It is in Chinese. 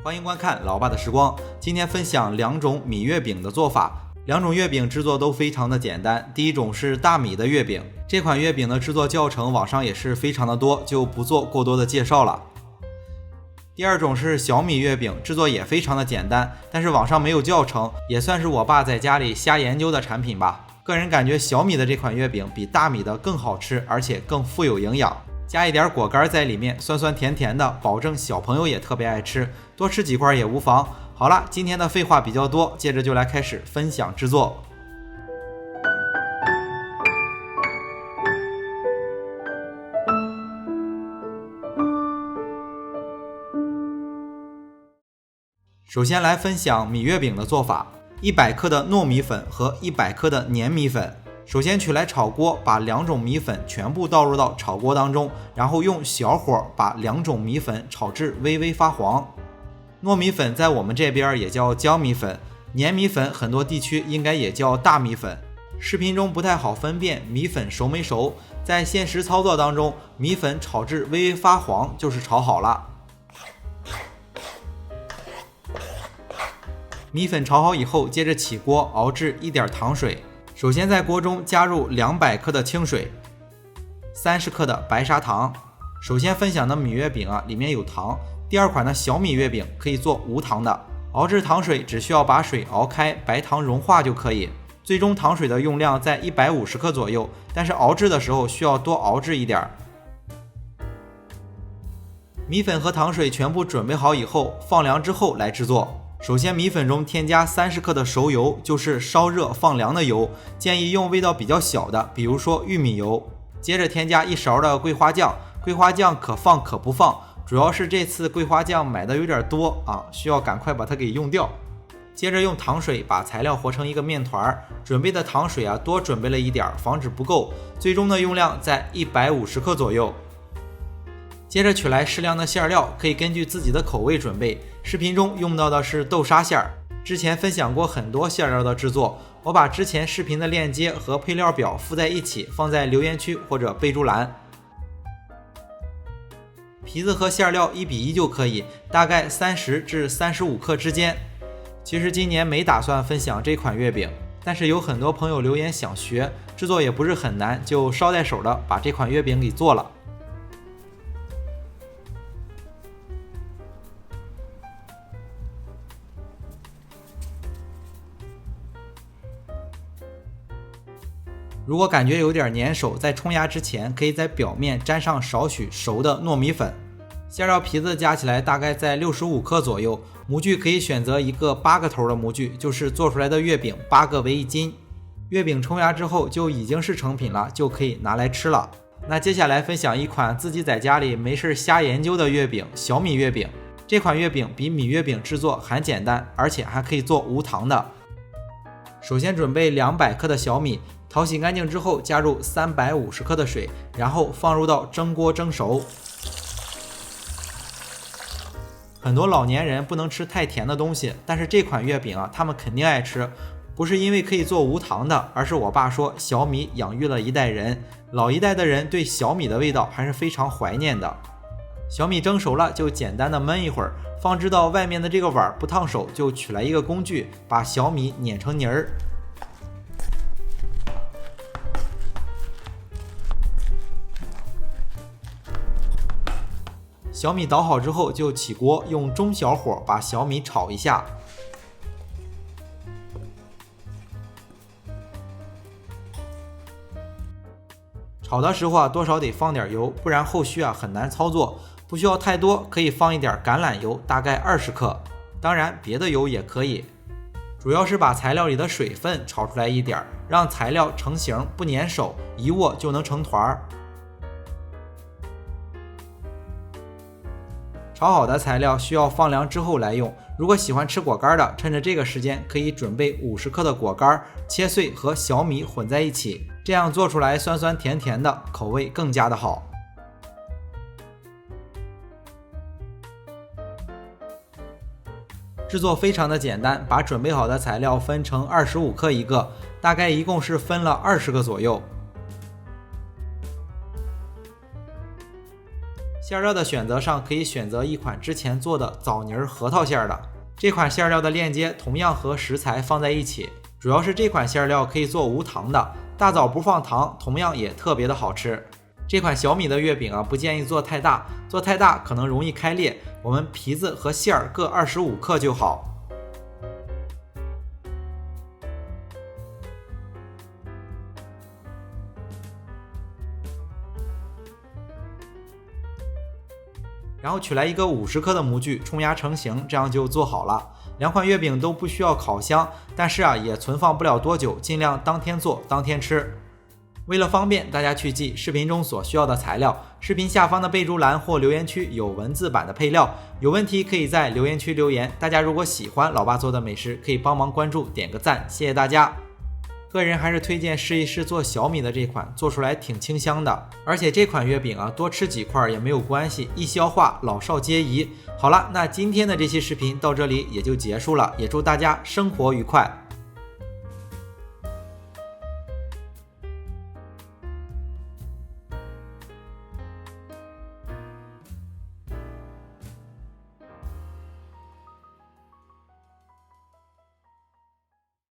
欢迎观看老爸的时光。今天分享2种米月饼的做法。2种月饼制作都非常的简单。第一种是大米的月饼，这款月饼的制作教程网上也是非常的多，就不做过多的介绍了。第二种是小米月饼，制作也非常的简单，但是网上没有教程，也算是我爸在家里瞎研究的产品吧。个人感觉小米的这款月饼比大米的更好吃，而且更富有营养。加一点果干在里面，酸酸甜甜的，保证小朋友也特别爱吃，多吃几块也无妨。好了，今天的废话比较多，接着就来开始分享制作。首先来分享米月饼的做法，100克的糯米粉和100克的粘米粉。首先取来炒锅，把2种米粉全部倒入到炒锅当中，然后用小火把2种米粉炒至微微发黄。糯米粉在我们这边也叫江米粉，粘米粉很多地区应该也叫大米粉。视频中不太好分辨米粉熟没熟，在现实操作当中，米粉炒至微微发黄就是炒好了。米粉炒好以后，接着起锅熬至1点糖水。首先在锅中加入200克的清水，30克的白砂糖。首先分享的米月饼里面有糖，第二款的小米月饼可以做无糖的。熬制糖水只需要把水熬开，白糖融化就可以。最终糖水的用量在150克左右，但是熬制的时候需要多熬制一点。米粉和糖水全部准备好以后，放凉之后来制作。首先米粉中添加30克的熟油，就是烧热放凉的油，建议用味道比较小的，比如说玉米油。接着添加1勺的桂花酱，桂花酱可放可不放，主要是这次桂花酱买的有点多需要赶快把它给用掉。接着用糖水把材料和成一个面团，准备的糖水多准备了一点，防止不够，最终的用量在150克左右。接着取来适量的馅料，可以根据自己的口味准备。视频中用到的是豆沙馅，之前分享过很多馅料的制作，我把之前视频的链接和配料表附在一起，放在留言区或者备注栏。皮子和馅料1比1就可以，大概30至35克之间。其实今年没打算分享这款月饼，但是有很多朋友留言想学，制作也不是很难，就捎带手的把这款月饼给做了。如果感觉有点粘手，在冲压之前可以在表面沾上少许熟的糯米粉。馅料皮子加起来大概在65克左右，模具可以选择一个8个头的模具，就是做出来的月饼8个为1斤。月饼冲压之后就已经是成品了，就可以拿来吃了。那接下来分享一款自己在家里没事瞎研究的月饼，小米月饼。这款月饼比米月饼制作还简单，而且还可以做无糖的。首先准备200克的小米，淘洗干净之后加入350克的水，然后放入到蒸锅蒸熟。很多老年人不能吃太甜的东西，但是这款月饼他们肯定爱吃，不是因为可以做无糖的，而是我爸说小米养育了一代人，老一代的人对小米的味道还是非常怀念的。小米蒸熟了就简单的焖一会儿，放置到外面的这个碗不烫手，就取来一个工具把小米碾成泥儿。小米捣好之后就起锅，用中小火把小米炒一下。炒的时候多少得放点油，不然后续很难操作。不需要太多，可以放一点橄榄油，大概20克，当然别的油也可以。主要是把材料里的水分炒出来一点，让材料成型不粘手，一握就能成团。炒好的材料需要放凉之后来用，如果喜欢吃果干的，趁着这个时间可以准备50克的果干，切碎和小米混在一起，这样做出来酸酸甜甜的，口味更加的好。制作非常的简单，把准备好的材料分成25克一个，大概一共是分了20个左右。馅料的选择上可以选择一款之前做的枣泥核桃馅的，这款馅料的链接同样和食材放在一起，主要是这款馅料可以做无糖的，大枣不放糖，同样也特别的好吃。这款小米的月饼不建议做太大，做太大可能容易开裂，我们皮子和馅儿各25克就好。然后取来一个50克的模具，冲压成型，这样就做好了。两款月饼都不需要烤箱，但是也存放不了多久，尽量当天做当天吃。为了方便大家去记视频中所需要的材料，视频下方的备注栏或留言区有文字版的配料，有问题可以在留言区留言。大家如果喜欢老爸做的美食，可以帮忙关注点个赞，谢谢大家。个人还是推荐试一试做小米的这款，做出来挺清香的，而且这款月饼多吃几块也没有关系，易消化，老少皆宜。好了，那今天的这期视频到这里也就结束了，也祝大家生活愉快。